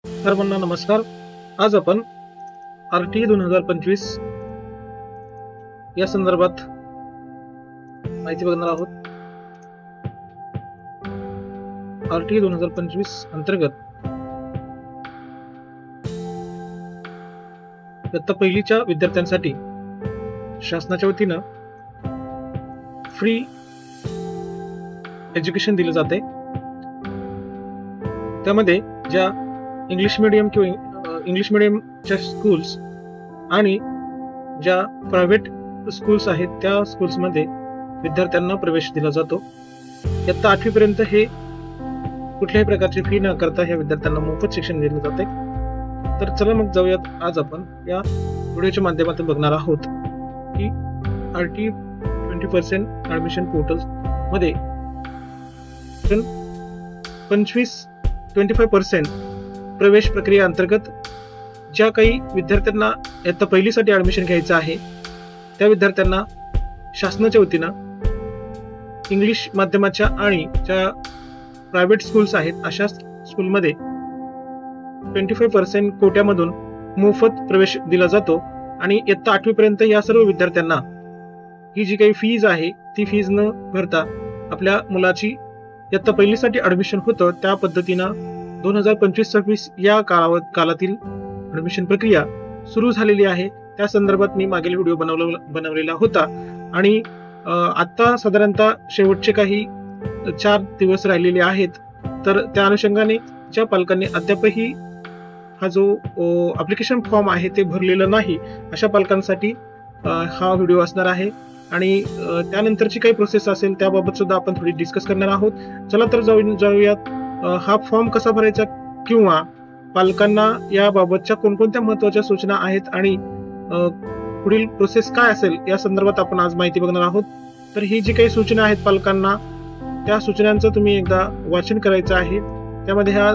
सर्वांना नमस्कार. आज आपण RT 2025 या संदर्भात माहिती बघणार आहोत. RT 2025 अंतर्गत इयत्ता पहिलीच्या विद्यार्थ्यांसाठी शासनाच्या वतीनं फ्री एज्युकेशन दिलं जाते. त्यामध्ये ज्या इंग्लिश मीडियम किंवा इंग्लिश मीडियमच्या स्कूल्स आणि ज्या प्रायव्हेट स्कूल्स आहेत त्या स्कूल्समध्ये विद्यार्थ्यांना प्रवेश दिला जातो. इयत्ता 8वी पर्यंत हे कुठल्याही प्रकारची फी न करता ह्या विद्यार्थ्यांना मोफत शिक्षण दिले जाते. तर चला मग जाऊयात. आज आपण या व्हिडिओच्या माध्यमातून बघणार आहोत की RT 20% ऍडमिशन पोर्टल मध्ये 25% प्रवेश प्रक्रिया अंतर्गत ज्या काही विद्यार्थ्यांना इयत्ता पहिलीसाठी ऍडमिशन घ्यायचं आहे त्या विद्यार्थ्यांना शासनाच्या वतीनं इंग्लिश माध्यमाच्या आणि ज्या प्रायव्हेट स्कूल्स आहेत अशा स्कूलमध्ये 25% कोट्यामधून मोफत प्रवेश दिला जातो. आणि इयत्ता 8वी पर्यंत या सर्व विद्यार्थ्यांना ही जी काही फीज आहे ती फीज न भरता आपल्या मुलाची इयत्ता पहिलीसाठी ऍडमिशन होतं. त्या पद्धतीनं 2025-26 या कालातील ऍडमिशन प्रक्रिया सुरू झालेली आहे. त्या संदर्भात मी मागील व्हिडिओ बनवलेला होता आणि आता साधारणतः शेवटचे काही 4 दिवस राहिलेले आहेत. तर त्या अनुषंगाने ज्या पालकांनी अद्यापही हा जो ऍप्लिकेशन फॉर्म आहे ते भरलेलं नाही अशा पालकांसाठी हा व्हिडिओ असणार आहे. आणि त्यानंतरची काही प्रोसेस असेल त्याबाबत सुद्धा आपण थोडी डिस्कस करणार आहोत. चला तर जाऊयात. हा फॉर्म कसा भरायचा किंवा पालकांना याबाबतच्या कोणकोणत्या महत्त्वाच्या सूचना आहेत आणि पुढील प्रोसेस काय असेल या संदर्भात आपण आज माहिती बघणार आहोत. तर ही जी काही सूचना आहेत पालकांना त्या सूचनांचं तुम्ही एकदा वाचन करायचं आहे. त्यामध्ये ह्या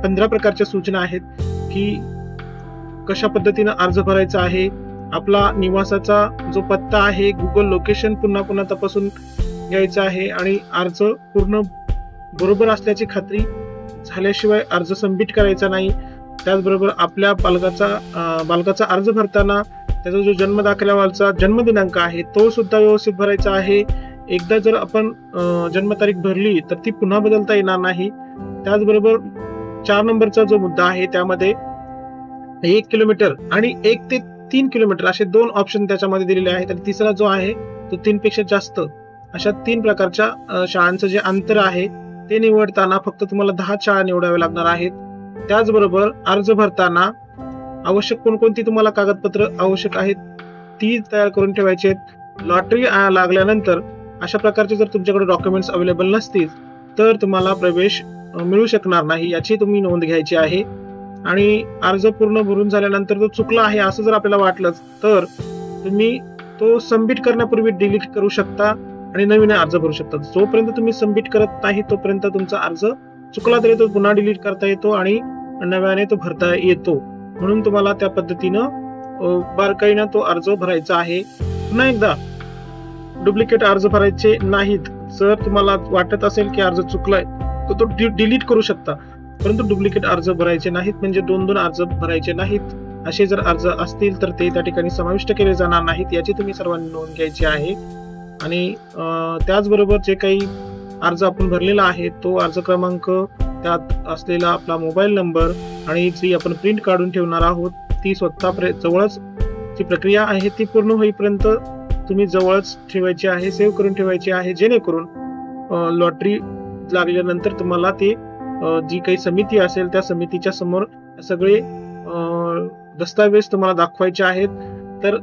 15 प्रकारच्या सूचना आहेत की कशा पद्धतीनं अर्ज भरायचा आहे, आपला निवासाचा जो पत्ता आहे गुगल लोकेशन पुन्हा पुन्हा तपासून घ्यायचा आहे आणि अर्ज पूर्ण बरोबर असल्याची खात्री झाल्याशिवाय अर्ज सबमिट करायचा नाही. त्याचबरोबर आपल्या बालकाचा अर्ज भरताना त्याचा जो जन्म दाखल्यावरचा जन्मदिनांक आहे तो सुद्धा व्यवस्थित भरायचा आहे. एकदा जर आपण जन्मतारीख भरली तर ती पुन्हा बदलता येणार नाही. त्याचबरोबर 4 नंबरचा जो मुद्दा आहे त्यामध्ये 1 किलोमीटर आणि 1 ते 3 किलोमीटर असे 2 ऑप्शन त्याच्यामध्ये दिलेले आहेत. आणि तिसरा जो आहे तो 3 पेक्षा जास्त अशा 3 प्रकारच्या शाळांचं जे अंतर आहे ते निवडताना फक्त तुम्हाला 10 शाळा निवडाव्या लागणार आहेत. त्याचबरोबर अर्ज भरताना आवश्यक कोणकोणती तुम्हाला कागदपत्र आवश्यक आहेत ती तयार करून ठेवायची आहेत. लॉटरी लागल्यानंतर अशा प्रकारचे जर तुमच्याकडे डॉक्युमेंट्स अवेलेबल नसतील तर तुम्हाला प्रवेश मिळू शकणार नाही याची तुम्ही नोंद घ्यायची आहे. आणि अर्ज पूर्ण भरून झाल्यानंतर तो चुकला आहे असं जर आपल्याला वाटलं तर तुम्ही तो सबमिट करण्यापूर्वी डिलीट करू शकता आणि नवीन अर्ज भरू शकता. जोपर्यंत तुम्ही सबमिट करत नाही तोपर्यंत तुमचा अर्ज चुकला तरी तो पुन्हा डिलीट करता येतो आणि नव्याने तो भरता येतो. म्हणून तुम्हाला त्या पद्धतीनं बारकाईनं तो अर्ज भरायचा आहे. पुन्हा एकदा डुप्लिकेट अर्ज भरायचे नाहीत. जर तुम्हाला वाटत असेल की अर्ज चुकलाय तर तो डिलीट करू शकता, परंतु डुप्लिकेट अर्ज भरायचे नाहीत. म्हणजे 2 अर्ज भरायचे नाहीत. असे जर अर्ज असतील तर ते त्या ठिकाणी समाविष्ट केले जाणार नाहीत याची तुम्ही सर्वांनी नोंद घ्यायची आहे. आणि त्याचबरोबर जे काही अर्ज आपण भरलेला आहे तो अर्ज क्रमांक, त्यात असलेला आपला मोबाईल नंबर आणि जी आपण प्रिंट काढून ठेवणार आहोत ती स्वतः जवळच जी प्रक्रिया आहे ती पूर्ण होईपर्यंत तुम्ही जवळच ठेवायची आहे, सेव्ह करून ठेवायची आहे. जेणेकरून लॉटरी लागल्यानंतर तुम्हाला ते जी काही समिती असेल त्या समितीच्या समोर सगळे दस्तावेज तुम्हाला दाखवायचे आहेत. तर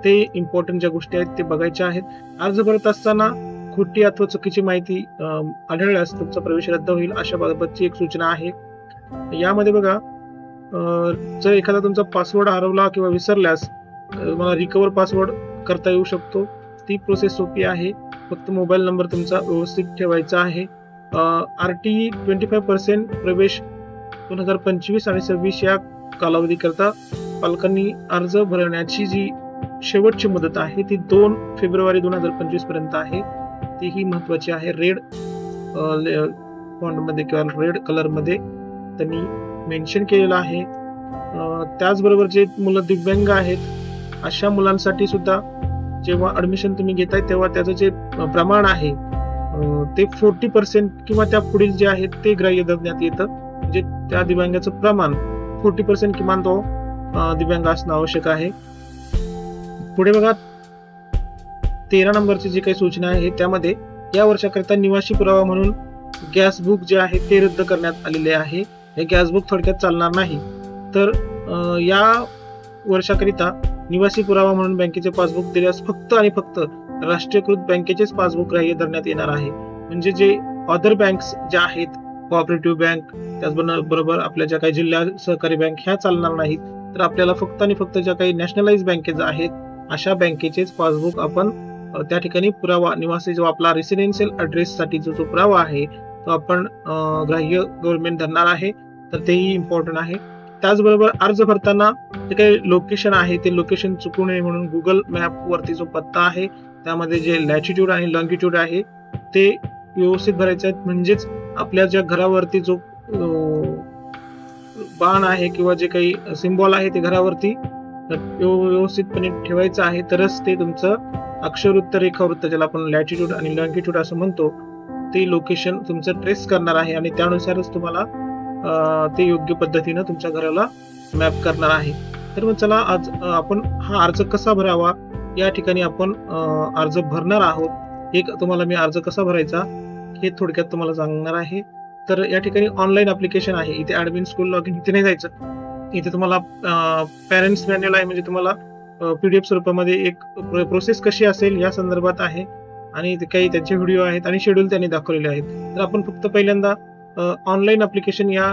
ते इम्पॉर्टंट ज्या गोष्टी आहेत ते बघायच्या आहेत. अर्ज भरत असताना खोटी अथवा चुकीची माहिती आढळल्यास तुमचा प्रवेश रद्द होईल अशा बाबतची एक सूचना आहे. यामध्ये बघा, जर एखादा तुमचा पासवर्ड हरवला किंवा विसरल्यास मला रिकव्हर पासवर्ड करता येऊ शकतो. ती प्रोसेस सोपी आहे. फक्त मोबाईल नंबर तुमचा व्यवस्थित ठेवायचा आहे. RT 25% प्रवेश 2025 आणि 26 या कालावधी करता पालकांनी अर्ज भरण्याची जी शेवटची मुदत आहे ती 2 फेब्रुवारी 2025 पर्यंत आहे. तीही महत्वाची आहे. रेड फॉन्ट मध्ये किंवा रेड कलर मध्ये त्यांनी मेन्शन केलेलं आहे. त्याचबरोबर जे मुलं दिव्यांग आहेत अशा मुलांसाठी सुद्धा जेव्हा ऍडमिशन तुम्ही घेताय तेव्हा त्याचं जे प्रमाण आहे ते 40% किंवा त्या पुढील जे आहे ते ग्राह्य धरण्यात येतं. म्हणजे त्या दिव्यांगाचं प्रमाण 40% किमान तो दिव्यांग असणं आवश्यक आहे. पुढे बघा 13 नंबरची जी काही सूचना आहे त्यामध्ये या वर्षाकरिता निवासी पुरावा म्हणून गॅस बुक जे आहे ते रद्द करण्यात आलेले आहे. हे गॅस बुक थोडक्यात चालणार नाही. तर या वर्षाकरिता निवासी पुरावा म्हणून बँकेचे पासबुक दिल्यास फक्त आणि फक्त राष्ट्रीयकृत बँकेचेच पासबुक ग्राह्य धरण्यात येणार आहे. म्हणजे जे अदर बँक्स ज्या आहेत, कोऑपरेटिव्ह बँक, त्याचबरोबर आपल्या ज्या काही जिल्हा सहकारी बँक ह्या चालणार नाहीत. तर आपल्याला फक्त आणि फक्त ज्या काही नॅशनलाइज बँकेज आहेत अशा बँकेचेच पासबुक आपण त्या ठिकाणी पुरावा निवासी जो आपला रेसिडेन्शियल ऍड्रेस साठी जो पुरावा आहे तो आपण ग्राह्य गव्हर्नमेंट धरणार आहे. तर तेही इम्पॉर्टंट आहे. त्याचबरोबर अर्ज भरताना जे काही लोकेशन आहे ते लोकेशन चुकू नये म्हणून गुगल मॅप वरती जो पत्ता आहे त्यामध्ये जे लॅटिट्यूड आणि लॉंगिट्यूड आहे ते व्यवस्थित भरायचे आहेत. म्हणजेच आपल्या ज्या घरावरती जो बाण आहे किंवा जे काही सिम्बॉल आहे ते घरावरती व्यवस्थितपणे ठेवायचं आहे. तरच ते तुमचं अक्षरवृत्त रेखावृत्त ज्याला आपण लॅटिट्यूड आणि लॉंगिट्यूड असं म्हणतो ते लोकेशन तुमचं ट्रेस करणार आहे आणि त्यानुसारच तुम्हाला ते योग्य पद्धतीनं तुमच्या घराला मॅप करणार आहे. तर मग चला आज आपण हा अर्ज कसा भरावा या ठिकाणी आपण अर्ज भरणार आहोत. एक तुम्हाला मी अर्ज कसा भरायचा हे थोडक्यात तुम्हाला सांगणार आहे. तर या ठिकाणी ऑनलाईन ऍप्लिकेशन आहे. इथे ऍडमिन स्कूल लॉग इन इथे नाही जायचं. इथे तुम्हाला पॅरेंट्स मॅन्युअल आहे म्हणजे तुम्हाला PDF स्वरूपामध्ये एक प्रोसेस कशी असेल या संदर्भात आहे आणि काही त्यांचे व्हिडिओ आहेत आणि शेड्यूल त्यांनी दाखवलेले आहेत. तर आपण फक्त पहिल्यांदा ऑनलाईन ऍप्लिकेशन या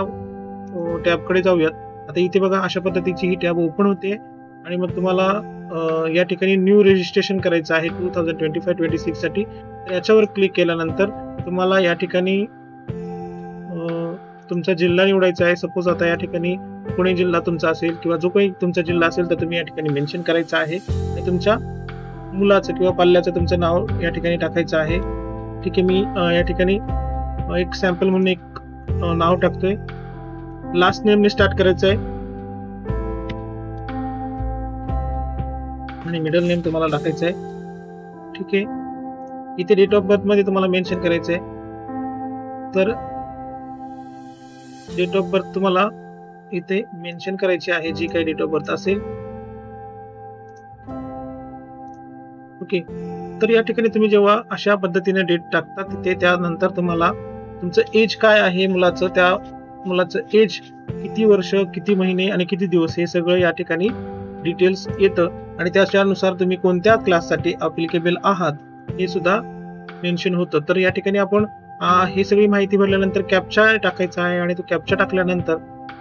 टॅबकडे जाऊयात. आता इथे बघा अशा पद्धतीची ही टॅब ओपन होते आणि मग तुम्हाला या ठिकाणी न्यू रजिस्ट्रेशन करायचं आहे 2025-26 साठी. तर याच्यावर क्लिक केल्यानंतर तुम्हाला या ठिकाणी तुमचा जिल्हा निवडायचा आहे. सपोज आता या ठिकाणी पुणे जिल्हा तुमचा असेल किंवा जो काही तुमचा जिल्हा असेल तर तुम्ही या ठिकाणी मेन्शन करायचं आहे आणि तुमच्या मुलाचं किंवा पाल्याचं तुमचं नाव या ठिकाणी टाकायचं आहे. ठीक आहे, मी या ठिकाणी एक सॅम्पल म्हणून एक नाव टाकतोय. लास्ट नेमने स्टार्ट करायचं आहे आणि मिडल नेम तुम्हाला टाकायचं आहे. ठीक आहे, इथे डेट ऑफ बर्थ मध्ये तुम्हाला मेन्शन करायचं आहे. तर डेट ऑफ बर्थ तुम्हाला इथे मेन्शन करायची आहे जी काही डेट ऑफ बर्थ असेल. ओके, तर या ठिकाणी तुम्ही जेव्हा अशा पद्धतीने डेट टाकता तिथे त्यानंतर तुम्हाला तुमचं एज काय आहे मुलाचं, त्या मुलाचं एज किती वर्ष, किती महिने आणि किती दिवस हे सगळं या ठिकाणी डिटेल्स येतं आणि त्याच्यानुसार तुम्ही कोणत्या क्लाससाठी अप्लिकेबल आहात हे सुद्धा मेन्शन होतं. तर या ठिकाणी आपण हे सगळी माहिती भरल्यानंतर कॅप्चा टाकायचा आहे आणि तो कॅप्चा टाकल्यानंतर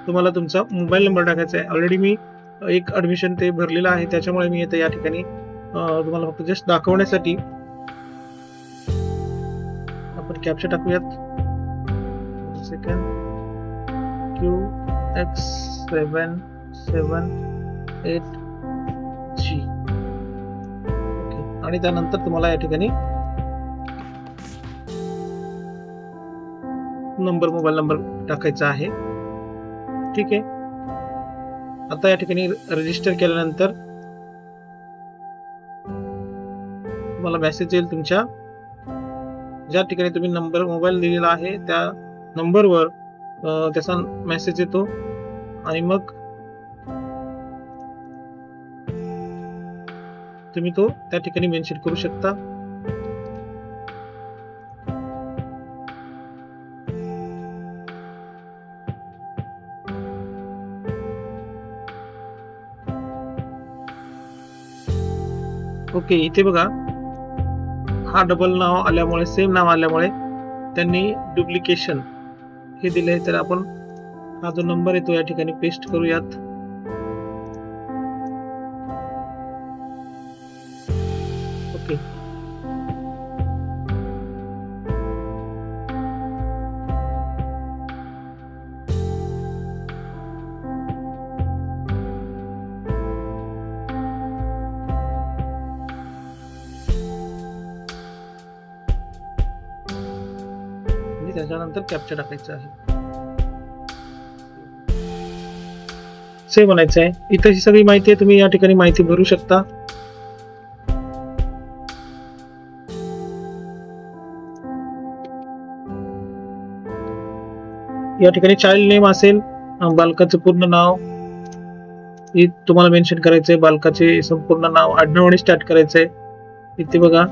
तुम्हाला तुमचा मोबाईल नंबर टाकायचा आहे. ऑलरेडी मी एक ऍडमिशन ते भरलेलं आहे त्याच्यामुळे मी इथे या ठिकाणी तुम्हाला फक्त जस्ट दाखवण्यासाठी आपण कॅप्चा टाकूयात. Second QX778G. ओके, आणि त्यानंतर तुम्हाला या ठिकाणी मोबाईल नंबर टाकायचा आहे. ठीक आहे, आता या ठिकाणी रजिस्टर केल्यानंतर तुम्हाला मेसेज येईल तुमच्या ज्या ठिकाणी तुम्ही मोबाईल दिलेला आहे त्या नंबरवर त्याचा मेसेज येतो आणि मग तुम्ही तो त्या ठिकाणी मेन्शन करू शकता. ओके, इथे बघा हा डबल नाव आल्यामुळे, सेम नाव आल्यामुळे त्यांनी डुप्लिकेशन हे दिले. तर आपण हा जो नंबर आहे तो या ठिकाणी पेस्ट करूयात. ओके, त्याच्यानंतर कॅप्चा टाकायचा आहे. सेव्ह म्हणायचं आहे. इथं ही सगळी माहिती आहे, तुम्ही या ठिकाणी माहिती भरू शकता. या ठिकाणी चाइल्ड नेम असेल, बालकाचं पूर्ण नाव हे तुम्हाला मेन्शन करायचंय, बालकाचे संपूर्ण नाव आडनावाने स्टार्ट करायचंय. इथे बघा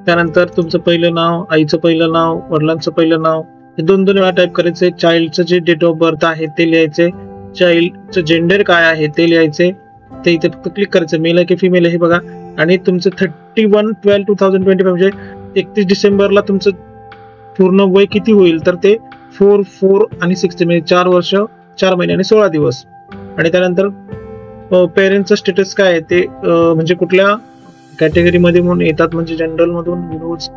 त्यानंतर तुमचं पहिलं नाव, आईचं पहिलं नाव, वडिलांचं पहिलं नाव हे 2-2 वेळा टाईप करायचंय. चाइल्डचं जे डेट ऑफ बर्थ आहे ते लिहायचंय, चाइल्डचं जेंडर काय आहे ते लिहायचंय. ते इथे फक्त क्लिक करायचं, मेल आहे की फिमेल आहे हे बघा. आणि तुमचं 31/12/2025 म्हणजे 31 डिसेंबरला तुमचं पूर्ण वय किती होईल, तर ते 4, 4 आणि 60 म्हणजे 4 वर्ष 4 महिने आणि 16 दिवस. आणि त्यानंतर पेरेंटचं स्टेटस काय आहे ते म्हणजे कुठल्या कॅटेगरी मध्ये म्हणून येतात, म्हणजे जनरल मधून, विडोज,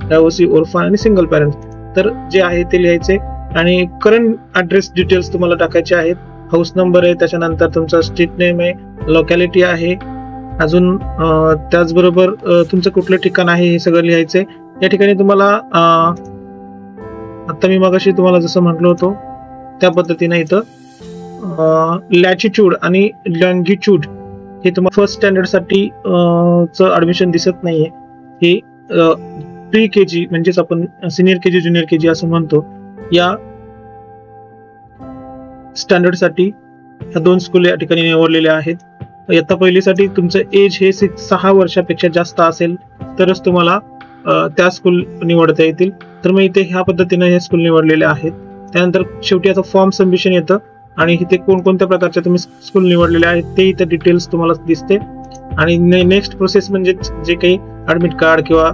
डायव्होर्सी, ऑर्फन आणि सिंगल पॅरेंट. तर जे आहे ते लिहायचे. आणि करंट ऍड्रेस डिटेल्स तुम्हाला टाकायचे आहेत. हाऊस नंबर आहे, त्याच्यानंतर तुमचा स्ट्रीट नेम आहे, लोकॅलिटी आहे, अजून त्याचबरोबर तुमचं कुठलं ठिकाण आहे हे सगळं लिहायचंय. या ठिकाणी तुम्हाला आता मी मगाशी तुम्हाला जसं म्हटलं होतो त्या पद्धतीने इथं लॅटिट्यूड आणि लॉंगिट्यूड हे तुम्हाला फर्स्ट स्टँडर्ड साठी ऍडमिशन दिसत नाहीये. हे प्री केजी म्हणजेच आपण सिनियर केजी, ज्युनियर केजी असं म्हणतो, या स्टँडर्ड साठी ह्या 2 स्कूल या ठिकाणी निवडलेल्या आहेत. इयत्ता पहिलीसाठी तुमचं एज हे 6 वर्षापेक्षा जास्त असेल तरच तुम्हाला त्या स्कूल निवडता येतील. तर मग इथे ह्या पद्धतीने हे स्कूल निवडलेले आहेत. त्यानंतर शेवटी आता फॉर्म सबमिशन येतं आणि इथे कोणकोणत्या प्रकारच्या तुम्ही स्कूल निवडलेले आहेत ते इथे डिटेल्स तुम्हाला दिसते. आणि नेक्स्ट प्रोसेस म्हणजे जे काही ऍडमिट कार्ड किंवा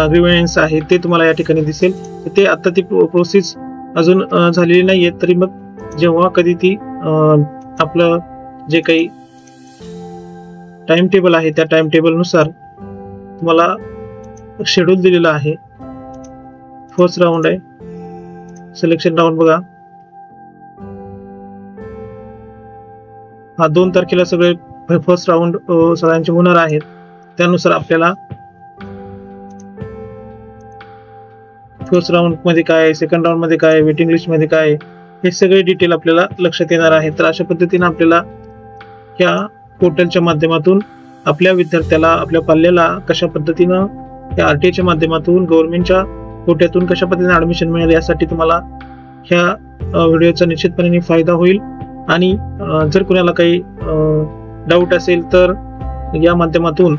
ग्रीव्हन्स आहे ते तुम्हाला या ठिकाणी दिसेल. ते आता ती प्रोसेस अजून झालेली नाहीये, तरी मग जेव्हा कधी ती आपलं जे काही टाइम टेबल आहे त्या टाइम टेबल नुसार तुम्हाला शेड्यूल दिलेला आहे. फर्स्ट राऊंड आहे, सिलेक्शन राऊंड बघा हा 2 तारखेला सगळे फर्स्ट राऊंड सगळ्यांचे होणार आहेत. त्यानुसार आपल्याला फर्स्ट राऊंड मध्ये काय, सेकंड राऊंड मध्ये काय, वेटिंग लिस्ट मध्ये काय, हे सगळे डिटेल आपल्याला लक्षात येणार आहे. तर अशा पद्धतीने आपल्याला या पोर्टलच्या माध्यमातून आपल्या विद्यार्थ्याला, आपल्या पाल्याला कशा पद्धतीनं या आरटीआयच्या माध्यमातून गव्हर्नमेंटच्या कोट्यातून कशा पद्धतीने ऍडमिशन मिळेल यासाठी तुम्हाला ह्या व्हिडिओचा निश्चितपणे फायदा होईल. आणि जर कोणाला काही डाऊट असेल तर या माध्यमातून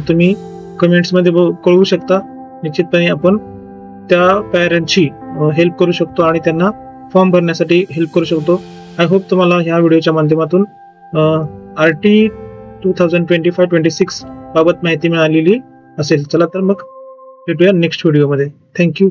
तुम्ही कमेंट्स मध्ये कळवू शकता. निश्चितपणे आपण त्या पॅरेंटची हेल्प करू शकतो आणि त्यांना फॉर्म भरण्यासाठी हेल्प करू शकतो. आय होप तुम्हाला ह्या व्हिडिओच्या माध्यमातून RT 2025-26 बाबत माहिती मिळालेली असेल. चला तर मग भेटूया नेक्स्ट व्हिडिओमध्ये. थँक्यू.